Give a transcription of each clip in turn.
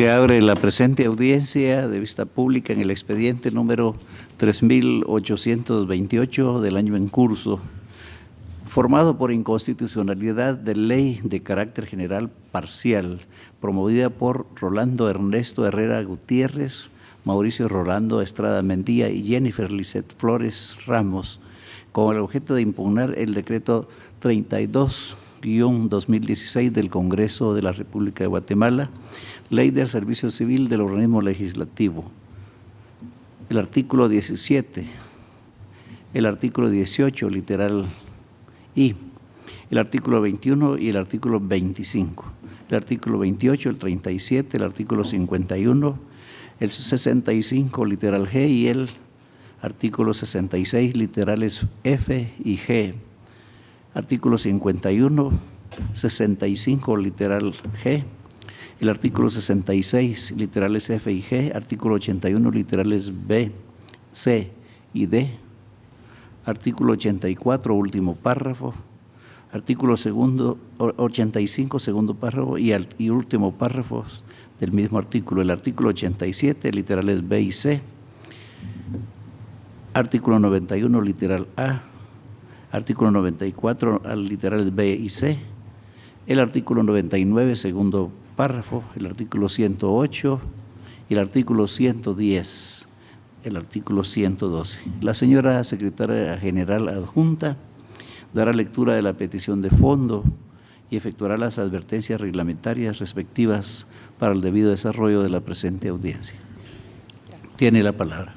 Se abre la presente audiencia de vista pública en el expediente número 3828 del año en curso, formado por inconstitucionalidad de ley de carácter general parcial, promovida por Rolando Ernesto Herrera Gutiérrez, Mauricio Rolando Estrada Mendía y Jennifer Lisset Flores Ramos, con el objeto de impugnar el decreto 32-2016 del Congreso de la República de Guatemala, Ley del Servicio Civil del Organismo Legislativo. El artículo 17, el artículo 18, literal I, el artículo 21 y el artículo 25, el artículo 28, el 37, el artículo 51, el 65, literal G y el artículo 66, literales F y G, artículo 51, 65, literal G, el artículo 66, literales F y G, artículo 81, literales B, C y D, artículo 84, último párrafo, artículo 85, segundo párrafo y último párrafo del mismo artículo, el artículo 87, literales B y C, artículo 91, literal A, artículo 94, literales B y C, el artículo 99, segundo párrafo, el artículo 108 y el artículo 110, el artículo 112. La señora secretaria general adjunta dará lectura de la petición de fondo y efectuará las advertencias reglamentarias respectivas para el debido desarrollo de la presente audiencia. Tiene la palabra.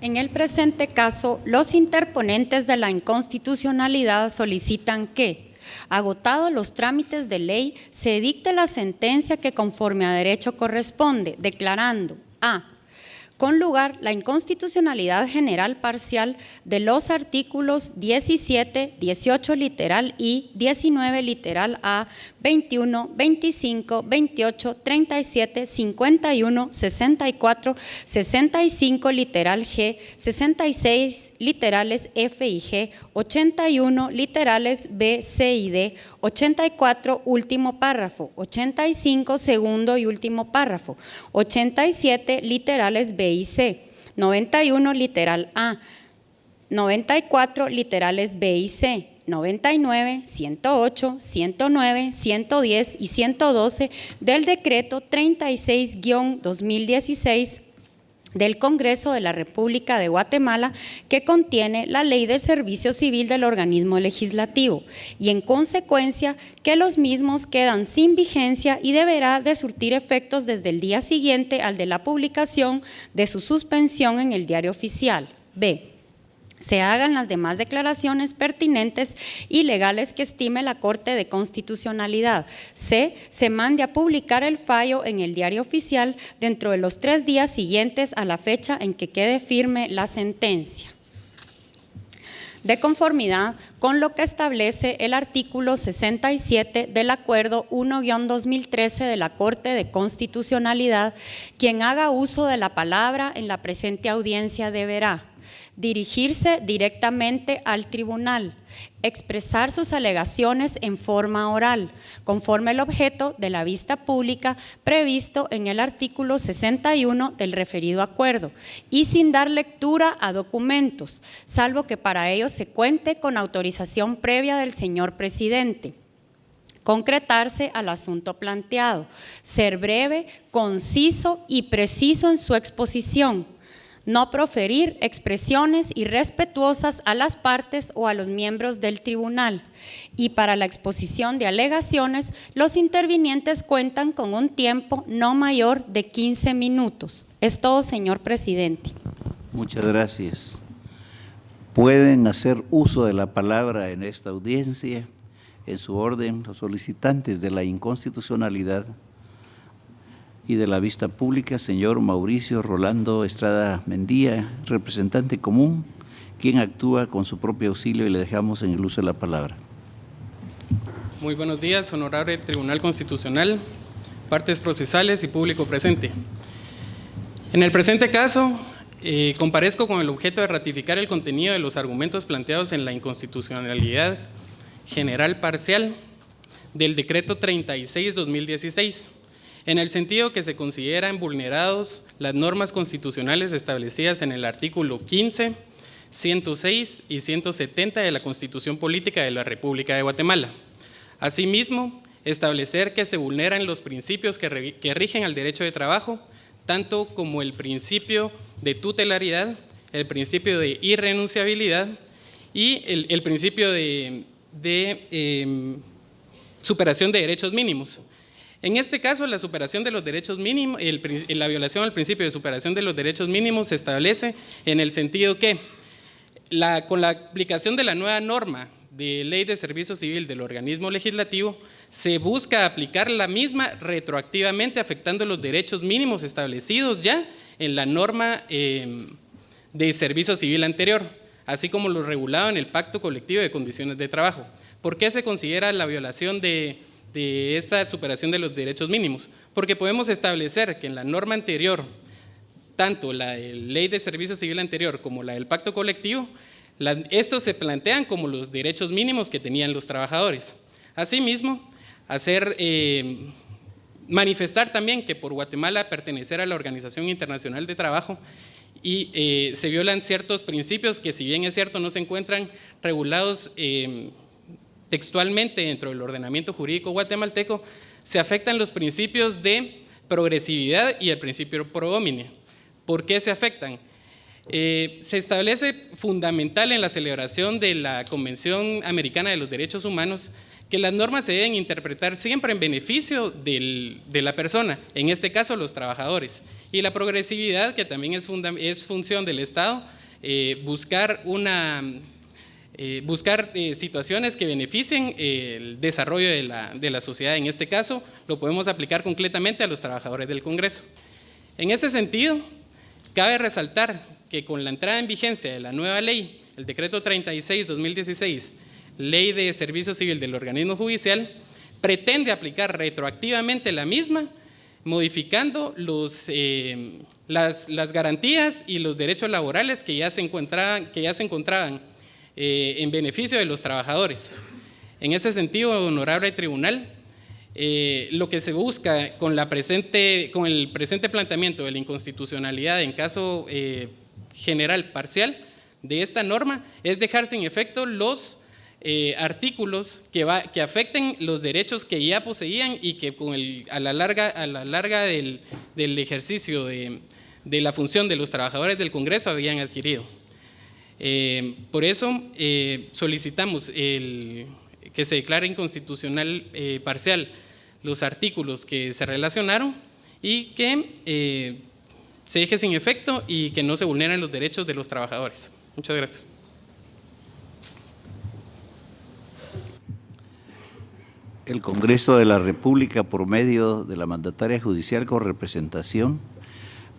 En el presente caso, los interponentes de la inconstitucionalidad solicitan que, agotados los trámites de ley, se dicte la sentencia que conforme a derecho corresponde, declarando a. Con lugar la inconstitucionalidad general parcial de los artículos 17, 18 literal I, 19 literal A, 21, 25, 28, 37, 51, 64, 65 literal G, 66 literales F y G, 81 literales B, C y D, 84 último párrafo, 85 segundo y último párrafo, 87 literales B y C, 91 literal A, 94 literales B y C, 99, 108, 109, 110 y 112 del decreto 36-2016 del Congreso de la República de Guatemala, que contiene la Ley de Servicio Civil del organismo legislativo, y en consecuencia que los mismos quedan sin vigencia y deberá de surtir efectos desde el día siguiente al de la publicación de su suspensión en el Diario Oficial. B. Se hagan las demás declaraciones pertinentes y legales que estime la Corte de Constitucionalidad. C. Se mande a publicar el fallo en el Diario Oficial dentro de los 3 días siguientes a la fecha en que quede firme la sentencia. De conformidad con lo que establece el artículo 67 del Acuerdo 1-2013 de la Corte de Constitucionalidad, quien haga uso de la palabra en la presente audiencia deberá dirigirse directamente al tribunal, expresar sus alegaciones en forma oral, conforme al objeto de la vista pública previsto en el artículo 61 del referido acuerdo, y sin dar lectura a documentos, salvo que para ello se cuente con autorización previa del señor presidente. Concretarse al asunto planteado, ser breve, conciso y preciso en su exposición. No proferir expresiones irrespetuosas a las partes o a los miembros del tribunal. Y para la exposición de alegaciones, los intervinientes cuentan con un tiempo no mayor de 15 minutos. Es todo, señor presidente. Muchas gracias. Pueden hacer uso de la palabra en esta audiencia, en su orden, los solicitantes de la inconstitucionalidad y de la vista pública, señor Mauricio Rolando Estrada Mendía, representante común, quien actúa con su propio auxilio, y le dejamos en el uso de la palabra. Muy buenos días, honorable Tribunal Constitucional, partes procesales y público presente. En el presente caso, comparezco con el objeto de ratificar el contenido de los argumentos planteados en la inconstitucionalidad general parcial del decreto 36-2016, en el sentido que se consideran vulnerados las normas constitucionales establecidas en el artículo 15, 106 y 170 de la Constitución Política de la República de Guatemala. Asimismo, establecer que se vulneran los principios que rigen al derecho de trabajo, tanto como el principio de tutelaridad, el principio de irrenunciabilidad y el principio de superación de derechos mínimos. En este caso, la superación de los derechos mínimos, la violación al principio de superación de los derechos mínimos se establece en el sentido que, con la aplicación de la nueva norma de Ley de Servicio Civil del organismo legislativo, se busca aplicar la misma retroactivamente, afectando los derechos mínimos establecidos ya en la norma de servicio civil anterior, así como lo regulado en el Pacto Colectivo de Condiciones de Trabajo. ¿Por qué se considera la violación de esta superación de los derechos mínimos? Porque podemos establecer que en la norma anterior, tanto la Ley de Servicio Civil anterior como la del Pacto Colectivo, estos se plantean como los derechos mínimos que tenían los trabajadores. Asimismo, manifestar también que por Guatemala pertenecer a la Organización Internacional de Trabajo y se violan ciertos principios que, si bien es cierto, no se encuentran regulados textualmente dentro del ordenamiento jurídico guatemalteco, se afectan los principios de progresividad y el principio pro homine. ¿Por qué se afectan? Se establece fundamental en la celebración de la Convención Americana de los Derechos Humanos que las normas se deben interpretar siempre en beneficio de la persona, en este caso los trabajadores, y la progresividad, que también es función del Estado, buscar situaciones que beneficien el desarrollo de la sociedad. En este caso lo podemos aplicar concretamente a los trabajadores del Congreso. En ese sentido, cabe resaltar que con la entrada en vigencia de la nueva ley, el decreto 36/2016, Ley de Servicio Civil del organismo judicial, pretende aplicar retroactivamente la misma, modificando las garantías y los derechos laborales que ya se encontraban en beneficio de los trabajadores. En ese sentido, honorable tribunal, lo que se busca con el presente planteamiento de la inconstitucionalidad en caso general parcial de esta norma es dejar sin efecto los artículos que afecten los derechos que ya poseían y que a la larga del ejercicio de la función de los trabajadores del Congreso habían adquirido. Por eso solicitamos que se declare inconstitucional parcial los artículos que se relacionaron y que se deje sin efecto y que no se vulneren los derechos de los trabajadores. Muchas gracias. El Congreso de la República, por medio de la mandataria judicial con representación,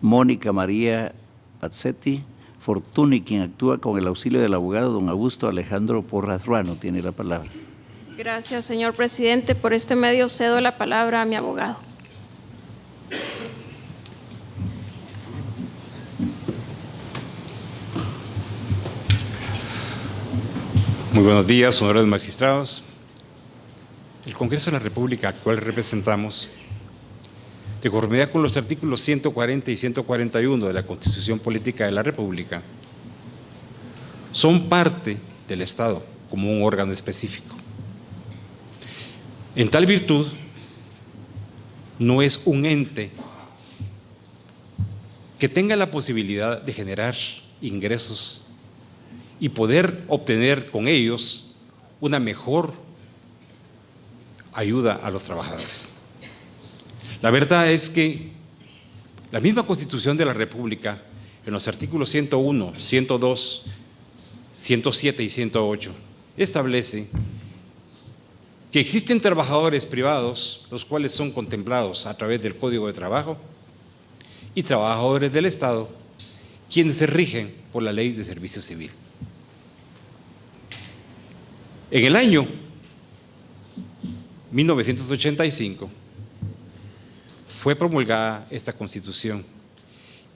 Mónica María Pazzetti Fortuny, quien actúa con el auxilio del abogado don Augusto Alejandro Porras Ruano, tiene la palabra. Gracias, señor presidente. Por este medio cedo la palabra a mi abogado. Muy buenos días, honorables magistrados. El Congreso de la República, al cual representamos, de conformidad con los artículos 140 y 141 de la Constitución Política de la República, son parte del Estado como un órgano específico. En tal virtud, no es un ente que tenga la posibilidad de generar ingresos y poder obtener con ellos una mejor ayuda a los trabajadores. La verdad es que la misma Constitución de la República, en los artículos 101, 102, 107 y 108, establece que existen trabajadores privados, los cuales son contemplados a través del Código de Trabajo, y trabajadores del Estado, quienes se rigen por la Ley de Servicio Civil. En el año 1985 fue promulgada esta Constitución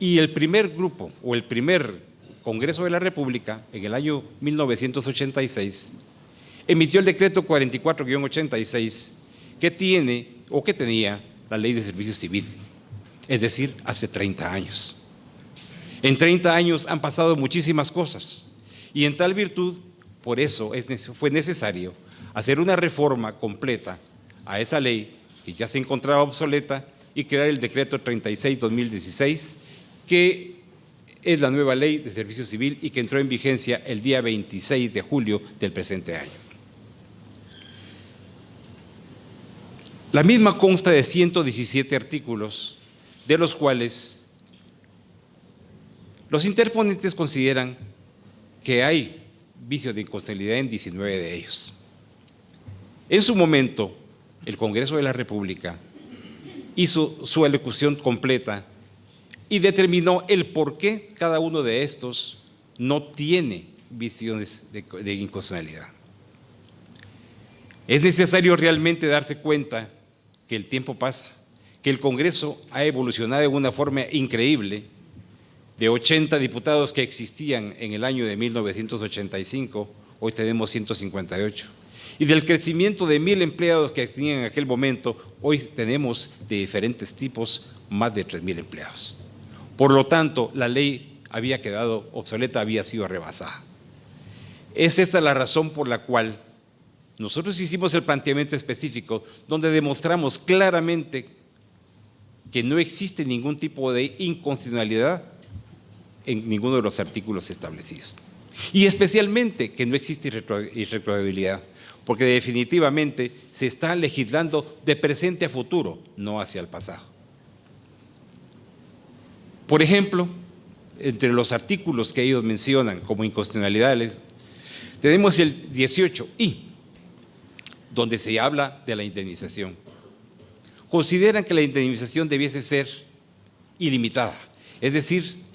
y el primer grupo o el primer Congreso de la República, en el año 1986, emitió el decreto 44-86 que tenía la Ley de Servicio Civil, es decir, hace 30 años. En 30 años han pasado muchísimas cosas y en tal virtud, por eso fue necesario hacer una reforma completa a esa ley que ya se encontraba obsoleta y crear el decreto 36-2016, que es la nueva Ley de Servicio Civil y que entró en vigencia el día 26 de julio del presente año. La misma consta de 117 artículos, de los cuales los interponentes consideran que hay vicio de inconstitucionalidad en 19 de ellos. En su momento, el Congreso de la República hizo su ejecución completa y determinó el por qué cada uno de estos no tiene visiones de inconstitucionalidad. Es necesario realmente darse cuenta que el tiempo pasa, que el Congreso ha evolucionado de una forma increíble. De 80 diputados que existían en el año de 1985, hoy tenemos 158. Y del crecimiento de 1,000 empleados que tenían en aquel momento, hoy tenemos de diferentes tipos más de 3,000 empleados. Por lo tanto, la ley había quedado obsoleta, había sido rebasada. Es esta la razón por la cual nosotros hicimos el planteamiento específico, donde demostramos claramente que no existe ningún tipo de inconstitucionalidad en ninguno de los artículos establecidos. Y especialmente que no existe irretroactividad, porque definitivamente se está legislando de presente a futuro, no hacia el pasado. Por ejemplo, entre los artículos que ellos mencionan como inconstitucionalidades, tenemos el 18I, donde se habla de la indemnización. Consideran que la indemnización debiese ser ilimitada, es decir,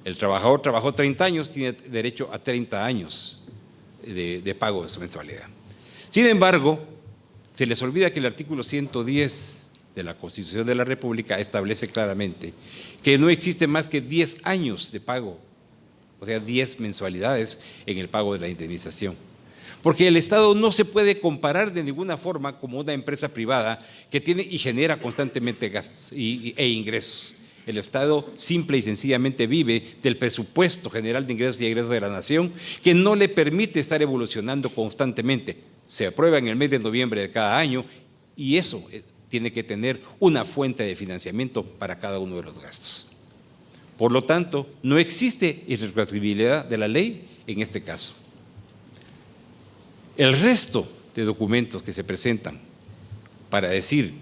el trabajador trabajó 30 años, tiene derecho a 30 años de pago de su mensualidad. Sin embargo, se les olvida que el artículo 110 de la Constitución de la República establece claramente que no existe más que 10 años de pago, o sea, 10 mensualidades en el pago de la indemnización. Porque el Estado no se puede comparar de ninguna forma como una empresa privada que tiene y genera constantemente gastos e ingresos. El Estado simple y sencillamente vive del presupuesto general de ingresos y egresos de la nación, que no le permite estar evolucionando constantemente. Se aprueba en el mes de noviembre de cada año y eso tiene que tener una fuente de financiamiento para cada uno de los gastos. Por lo tanto, no existe irretroactibilidad de la ley en este caso. El resto de documentos que se presentan para decir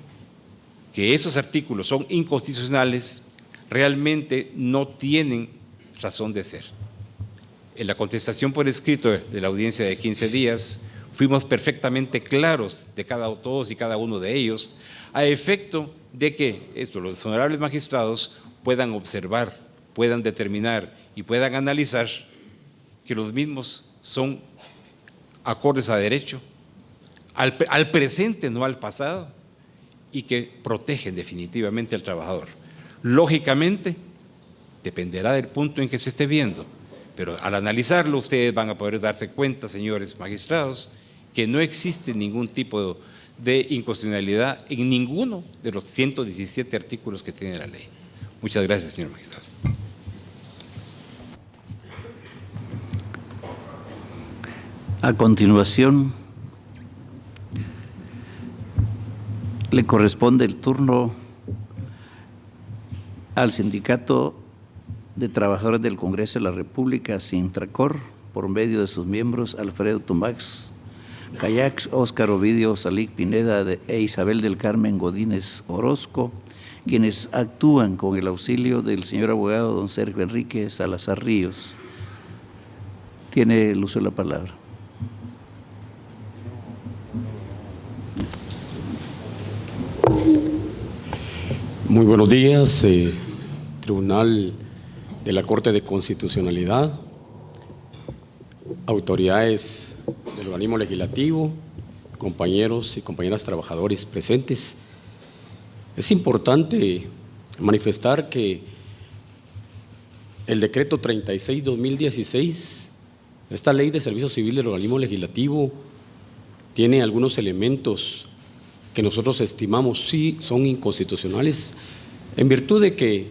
que esos artículos son inconstitucionales realmente no tienen razón de ser. En la contestación por escrito de la audiencia de 15 días, fuimos perfectamente claros de todos y cada uno de ellos, a efecto de que los honorables magistrados puedan observar, puedan determinar y puedan analizar que los mismos son acordes a derecho, al presente, no al pasado, y que protegen definitivamente al trabajador. Lógicamente, dependerá del punto en que se esté viendo, pero al analizarlo ustedes van a poder darse cuenta, señores magistrados, que no existe ningún tipo de inconstitucionalidad en ninguno de los 117 artículos que tiene la ley. Muchas gracias, señor magistrado. A continuación, le corresponde el turno al Sindicato de Trabajadores del Congreso de la República, Sintracor, por medio de sus miembros Alfredo Tomás Cayax, Óscar Ovidio Salic Pineda e Isabel del Carmen Godínez Orozco, quienes actúan con el auxilio del señor abogado don Sergio Enrique Salazar Ríos. Tiene el uso de la palabra. Muy buenos días, Tribunal de la Corte de Constitucionalidad, autoridades del organismo legislativo, compañeros y compañeras trabajadores presentes. Es importante manifestar que el decreto 36-2016, esta ley de servicio civil del organismo legislativo, tiene algunos elementos que nosotros estimamos sí son inconstitucionales en virtud de que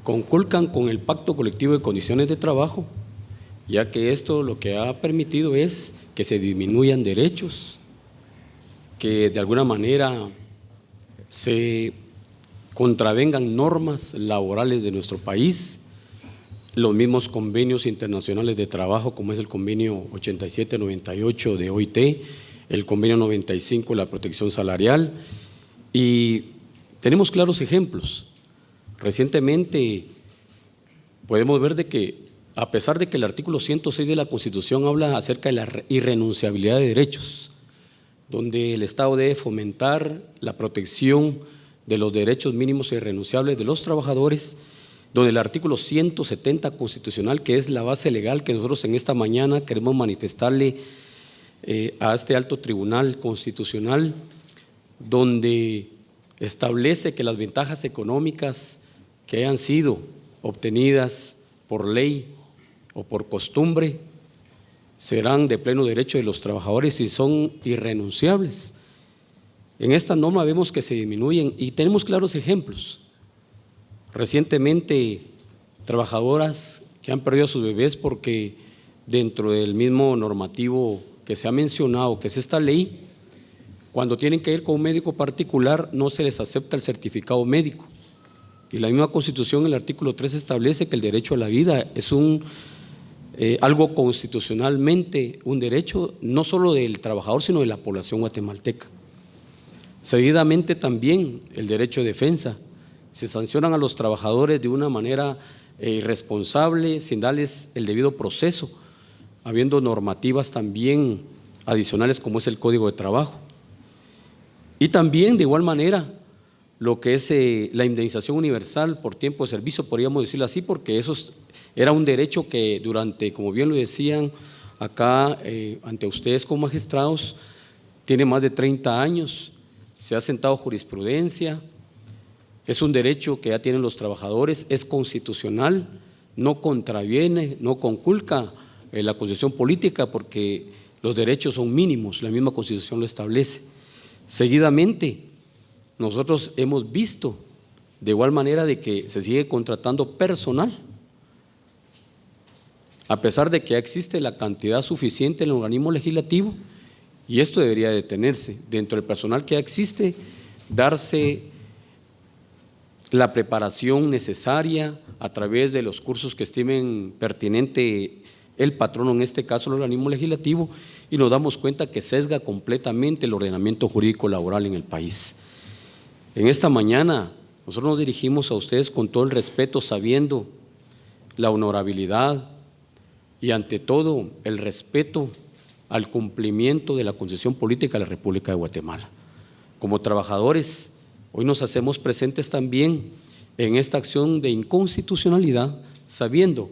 conculcan con el Pacto Colectivo de Condiciones de Trabajo, ya que esto lo que ha permitido es que se disminuyan derechos, que de alguna manera se contravengan normas laborales de nuestro país, los mismos convenios internacionales de trabajo, como es el convenio 87-98 de OIT, el convenio 95 de la protección salarial, y tenemos claros ejemplos. Recientemente podemos ver de que, a pesar de que el artículo 106 de la Constitución habla acerca de la irrenunciabilidad de derechos, donde el Estado debe fomentar la protección de los derechos mínimos e irrenunciables de los trabajadores, donde el artículo 170 constitucional, que es la base legal que nosotros en esta mañana queremos manifestarle a este alto tribunal constitucional, donde establece que las ventajas económicas que hayan sido obtenidas por ley o por costumbre serán de pleno derecho de los trabajadores y son irrenunciables. En esta norma vemos que se disminuyen y tenemos claros ejemplos. Recientemente, trabajadoras que han perdido a sus bebés porque dentro del mismo normativo que se ha mencionado, que es esta ley, cuando tienen que ir con un médico particular no se les acepta el certificado médico. Y la misma Constitución, el artículo 3, establece que el derecho a la vida es algo constitucionalmente un derecho no solo del trabajador, sino de la población guatemalteca. Seguidamente también el derecho de defensa. Se sancionan a los trabajadores de una manera irresponsable, sin darles el debido proceso, habiendo normativas también adicionales como es el Código de Trabajo. Y también de igual manera lo que es la indemnización universal por tiempo de servicio, podríamos decirlo así, porque eso era un derecho que durante, como bien lo decían acá ante ustedes como magistrados, tiene más de 30 años, se ha sentado jurisprudencia, es un derecho que ya tienen los trabajadores, es constitucional, no contraviene, no conculca la Constitución política porque los derechos son mínimos, la misma Constitución lo establece. Seguidamente, nosotros hemos visto de igual manera de que se sigue contratando personal, a pesar de que ya existe la cantidad suficiente en el organismo legislativo, y esto debería detenerse. Dentro del personal que ya existe, darse la preparación necesaria a través de los cursos que estimen pertinente el patrono, en este caso el organismo legislativo, y nos damos cuenta que sesga completamente el ordenamiento jurídico laboral en el país. En esta mañana nosotros nos dirigimos a ustedes con todo el respeto, sabiendo la honorabilidad y ante todo el respeto al cumplimiento de la Constitución Política de la República de Guatemala. Como trabajadores, hoy nos hacemos presentes también en esta acción de inconstitucionalidad, sabiendo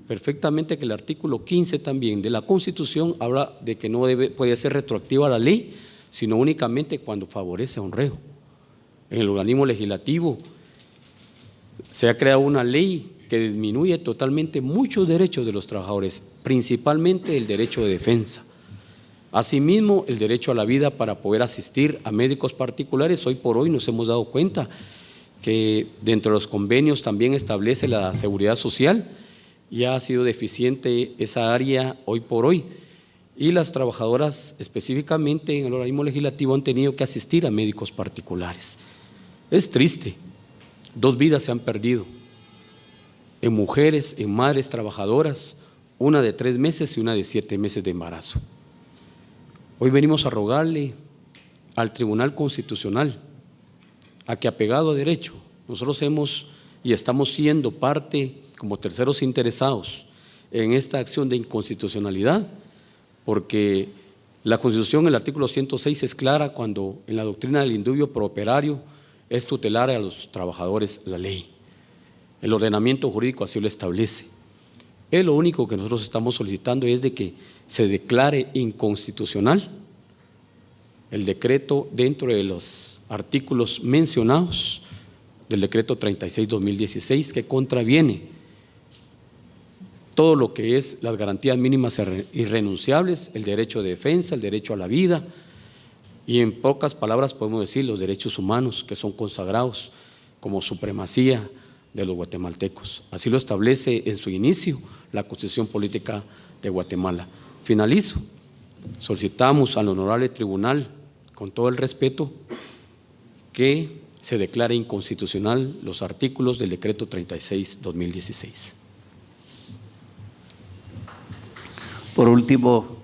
perfectamente que el artículo 15 también de la Constitución habla de que no puede ser retroactiva la ley, sino únicamente cuando favorece a un reo. En el organismo legislativo se ha creado una ley que disminuye totalmente muchos derechos de los trabajadores, principalmente el derecho de defensa. Asimismo, el derecho a la vida para poder asistir a médicos particulares. Hoy por hoy nos hemos dado cuenta que dentro de los convenios también establece la seguridad social y ha sido deficiente esa área hoy por hoy. Y las trabajadoras específicamente en el organismo legislativo han tenido que asistir a médicos particulares. Es triste, 2 vidas se han perdido, en mujeres, en madres trabajadoras, una de 3 meses y una de 7 meses de embarazo. Hoy venimos a rogarle al Tribunal Constitucional a que, apegado a derecho, nosotros hemos y estamos siendo parte como terceros interesados en esta acción de inconstitucionalidad, porque la Constitución, el artículo 106 es clara cuando en la doctrina del indubio pro operario es tutelar a los trabajadores la ley. El ordenamiento jurídico así lo establece. Lo único que nosotros estamos solicitando es de que se declare inconstitucional el decreto dentro de los artículos mencionados del decreto 36-2016 que contraviene todo lo que es las garantías mínimas irrenunciables, el derecho de defensa, el derecho a la vida, Y en pocas palabras podemos decir los derechos humanos que son consagrados como supremacía de los guatemaltecos. Así lo establece en su inicio la Constitución Política de Guatemala. Finalizo. Solicitamos al Honorable Tribunal, con todo el respeto, que se declare inconstitucional los artículos del Decreto 36/2016. Por último,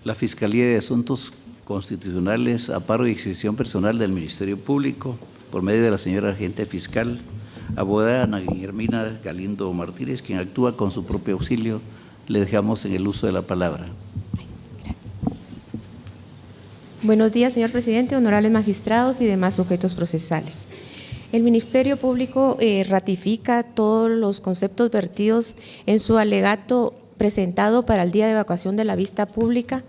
la Fiscalía de Asuntos Constitucionales, amparo y exhibición personal del Ministerio Público, por medio de la señora agente fiscal, abogada Ana Guillermina Galindo Martínez, quien actúa con su propio auxilio. Le dejamos en el uso de la palabra. Buenos días, señor presidente, honorables magistrados y demás sujetos procesales. El Ministerio Público ratifica todos los conceptos vertidos en su alegato presentado para el día de evacuación de la vista pública.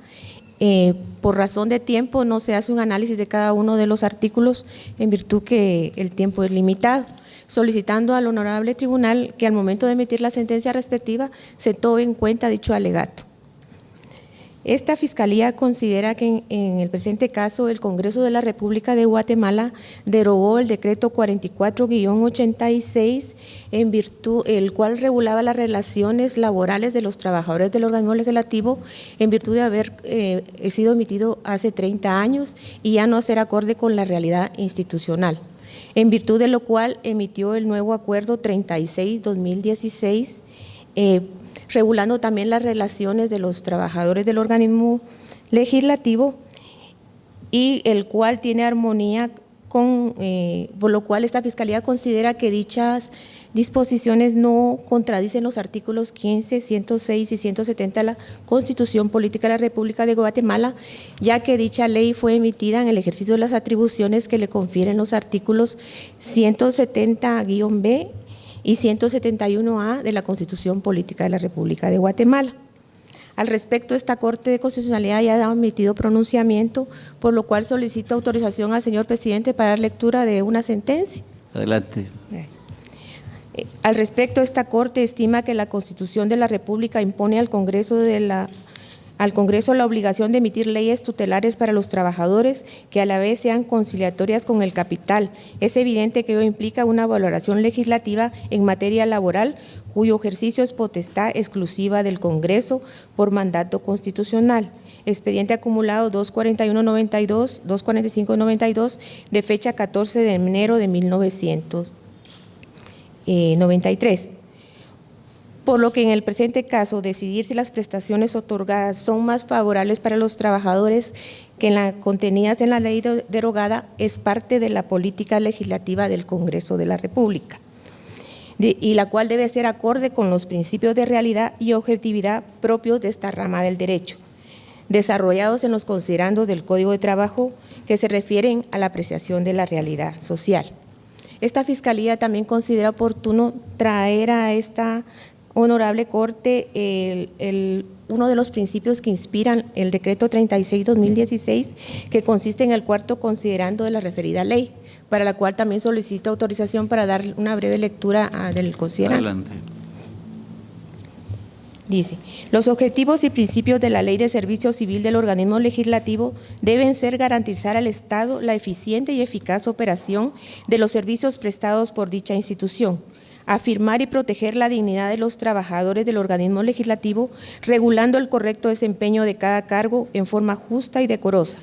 Por razón de tiempo no se hace un análisis de cada uno de los artículos en virtud que el tiempo es limitado, solicitando al honorable tribunal que al momento de emitir la sentencia respectiva se tome en cuenta dicho alegato. Esta Fiscalía considera que en el presente caso el Congreso de la República de Guatemala derogó el decreto 44-86 en virtud el cual regulaba las relaciones laborales de los trabajadores del organismo legislativo en virtud de haber sido emitido hace 30 años y ya no ser acorde con la realidad institucional, en virtud de lo cual emitió el nuevo acuerdo 36/2016 regulando también las relaciones de los trabajadores del organismo legislativo y el cual tiene armonía con, por lo cual esta Fiscalía considera que dichas disposiciones no contradicen los artículos 15, 106 y 170 de la Constitución Política de la República de Guatemala, ya que dicha ley fue emitida en el ejercicio de las atribuciones que le confieren los artículos 170-B y 171A de la Constitución Política de la República de Guatemala. Al respecto, esta Corte de Constitucionalidad ya ha emitido pronunciamiento, por lo cual solicito autorización al señor presidente para dar lectura de una sentencia. Adelante. Gracias. Al respecto, esta Corte estima que la Constitución de la República impone al Congreso la obligación de emitir leyes tutelares para los trabajadores que a la vez sean conciliatorias con el capital. Es evidente que ello implica una valoración legislativa en materia laboral cuyo ejercicio es potestad exclusiva del Congreso por mandato constitucional. Expediente acumulado 24192, 24592 de fecha 14 de enero de 1993. Por lo que en el presente caso, decidir si las prestaciones otorgadas son más favorables para los trabajadores que en las contenidas en la ley derogada es parte de la política legislativa del Congreso de la República, y la cual debe ser acorde con los principios de realidad y objetividad propios de esta rama del derecho, desarrollados en los considerandos del Código de Trabajo que se refieren a la apreciación de la realidad social. Esta Fiscalía también considera oportuno traer a esta honorable Corte uno de los principios que inspiran el decreto 36/2016, que consiste en el cuarto considerando de la referida ley, para la cual también solicito autorización para dar una breve lectura del considerando. Adelante. Dice, los objetivos y principios de la Ley de Servicio Civil del organismo legislativo deben ser garantizar al Estado la eficiente y eficaz operación de los servicios prestados por dicha institución, afirmar y proteger la dignidad de los trabajadores del organismo legislativo, regulando el correcto desempeño de cada cargo en forma justa y decorosa,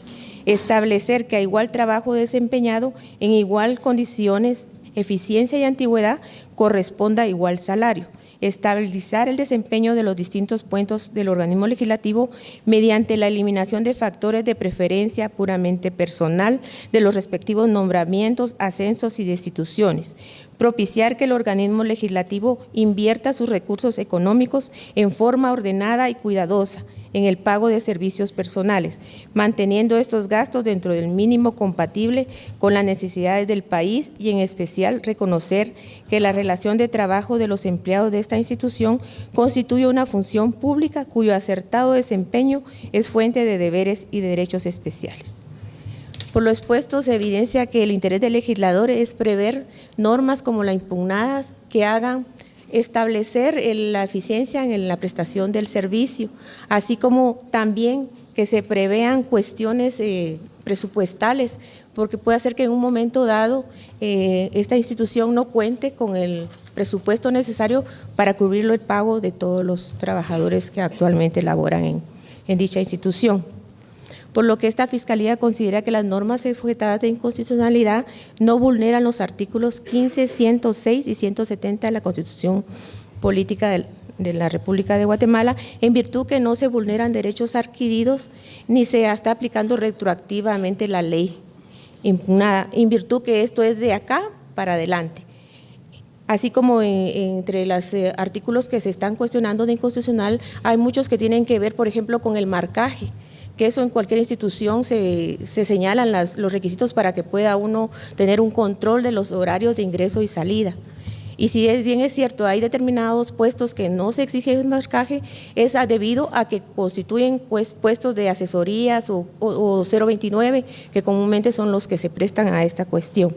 establecer que a igual trabajo desempeñado en igual condiciones, eficiencia y antigüedad corresponda igual salario, estabilizar el desempeño de los distintos puestos del organismo legislativo mediante la eliminación de factores de preferencia puramente personal de los respectivos nombramientos, ascensos y destituciones, propiciar que el organismo legislativo invierta sus recursos económicos en forma ordenada y cuidadosa en el pago de servicios personales, manteniendo estos gastos dentro del mínimo compatible con las necesidades del país y en especial reconocer que la relación de trabajo de los empleados de esta institución constituye una función pública cuyo acertado desempeño es fuente de deberes y de derechos especiales. Por lo expuesto, se evidencia que el interés del legislador es prever normas como las impugnadas que hagan establecer la eficiencia en la prestación del servicio, así como también que se prevean cuestiones presupuestales, porque puede ser que en un momento dado esta institución no cuente con el presupuesto necesario para cubrir el pago de todos los trabajadores que actualmente laboran en dicha institución. Por lo que esta Fiscalía considera que las normas objetadas de inconstitucionalidad no vulneran los artículos 15, 106 y 170 de la Constitución Política de la República de Guatemala, en virtud que no se vulneran derechos adquiridos ni se está aplicando retroactivamente la ley impugnada, en virtud que esto es de acá para adelante. Así como entre los artículos que se están cuestionando de inconstitucional, hay muchos que tienen que ver, por ejemplo, con el marcaje, que eso en cualquier institución se señalan los requisitos para que pueda uno tener un control de los horarios de ingreso y salida. Y si bien es cierto, hay determinados puestos que no se exige el marcaje, es debido a que constituyen puestos de asesorías o 029, que comúnmente son los que se prestan a esta cuestión.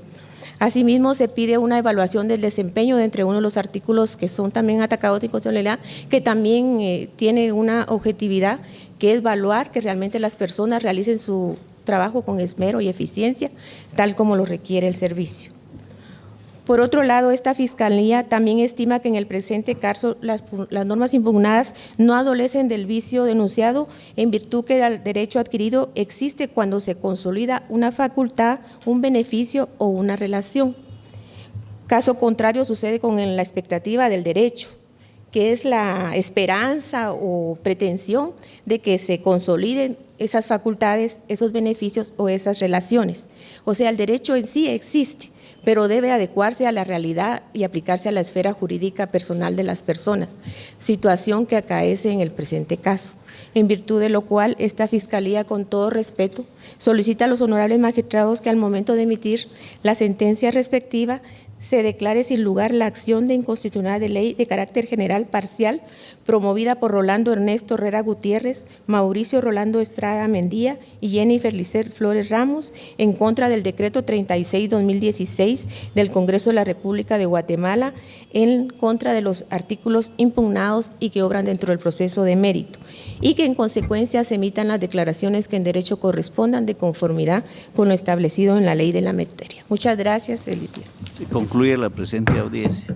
Asimismo, se pide una evaluación del desempeño de entre uno de los artículos que son también atacados de inconstitucionalidad, que también tiene una objetividad, que es evaluar que realmente las personas realicen su trabajo con esmero y eficiencia, tal como lo requiere el servicio. Por otro lado, esta Fiscalía también estima que en el presente caso las normas impugnadas no adolecen del vicio denunciado, en virtud que el derecho adquirido existe cuando se consolida una facultad, un beneficio o una relación. Caso contrario sucede con la expectativa del derecho, que es la esperanza o pretensión de que se consoliden esas facultades, esos beneficios o esas relaciones. O sea, el derecho en sí existe, pero debe adecuarse a la realidad y aplicarse a la esfera jurídica personal de las personas, situación que acaece en el presente caso, en virtud de lo cual esta Fiscalía, con todo respeto, solicita a los honorables magistrados que al momento de emitir la sentencia respectiva se declare sin lugar la acción de inconstitucionalidad de ley de carácter general parcial promovida por Rolando Ernesto Herrera Gutiérrez, Mauricio Rolando Estrada Mendía y Jennifer Lisset Flores Ramos en contra del decreto 36-2016 del Congreso de la República de Guatemala en contra de los artículos impugnados y que obran dentro del proceso de mérito, y que en consecuencia se emitan las declaraciones que en derecho correspondan de conformidad con lo establecido en la ley de la materia. Muchas gracias, feliz día. Se concluye la presente audiencia.